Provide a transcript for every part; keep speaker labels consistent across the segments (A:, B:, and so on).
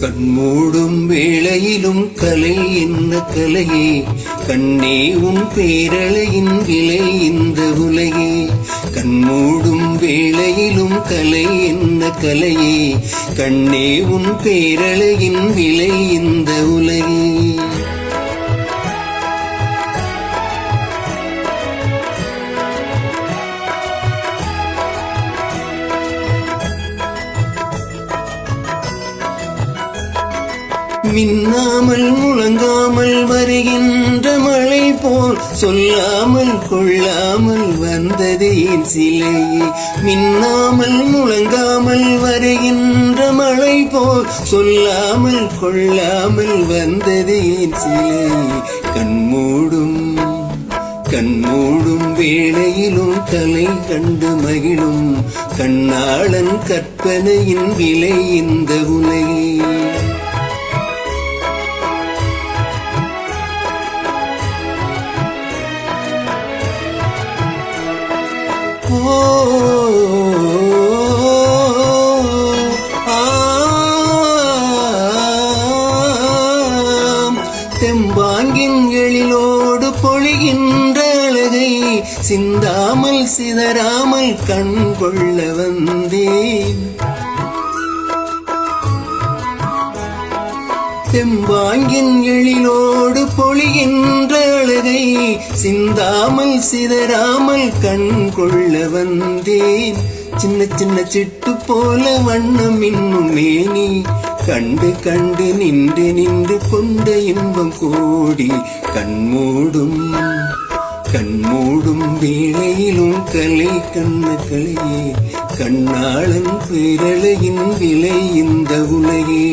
A: கண்மூடும் வேளையிலும் கலை என்ன கலையே, கண்ணே உன் பேரலையின் விலை இந்த உலகே. கண்மூடும் வேளையிலும் கலை என்ன கலையே, கண்ணே உன் பேரலையின் விலை இந்த உலகே. மின்னாமல் முழங்காமல் வருகின்ற மழை போல் சொல்லாமல் கொள்ளாமல் வந்தது என் சிலையே. மின்னாமல் முழங்காமல் வருகின்ற மழை போல் சொல்லாமல் கொள்ளாமல் வந்தது என் சிலையே. கண்மூடும் வேளையிலும் கலை கண்டு மகிழும் கண்ணாளன் கற்பனையின் விலை இந்த உலகே. தெம்பாங்கின் எழிலோடு பொழிகின்ற அழகை சிந்தாமல் சிதறாமல் கண் கொள்ள வந்தேன். தெம்பாங்கின் எழிலோடு பொழிகின்ற அழகை சிந்தாமல் சிதறாமல் கண் கொள்ள வந்தேன். சின்ன சின்ன சிட்டு போல வண்ணம் இன்னும் மேனி கண்டு கண்டு நின்று கொண்ட இன்பம் கோடி. கண்மூடும் வேளையிலும் கலை கண்ண கலையே, கண்ணாளன் பேரலையின் விலை இந்த உலகே.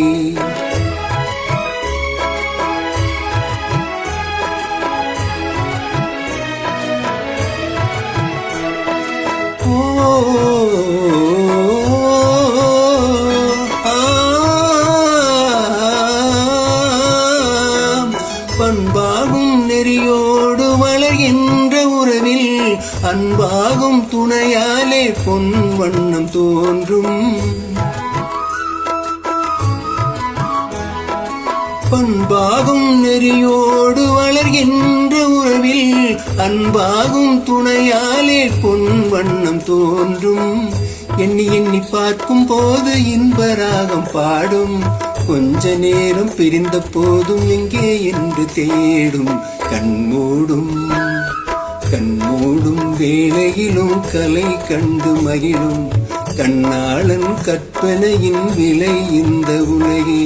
A: பண்பாகும் நெறியோடு வளர்கின்ற உறவில் அன்பாகும் துணையாலே பொன் வண்ணம் தோன்றும். பண்பாகும் நெறியோடு வளர்கின்ற உறவில் அன்பாகும் துணையாலே பொன் வண்ணம் தோன்றும். எண்ணி எண்ணி பார்க்கும் போது இன்பராகம் பாடும், கொஞ்ச நேரம் பிரிந்த போதும் எங்கே என்று தேடும். கண்மூடும் வேளையிலும் கலை கண்டு மகிழும் கண்ணாளன் கற்பனையின் விலை இந்த உலகே.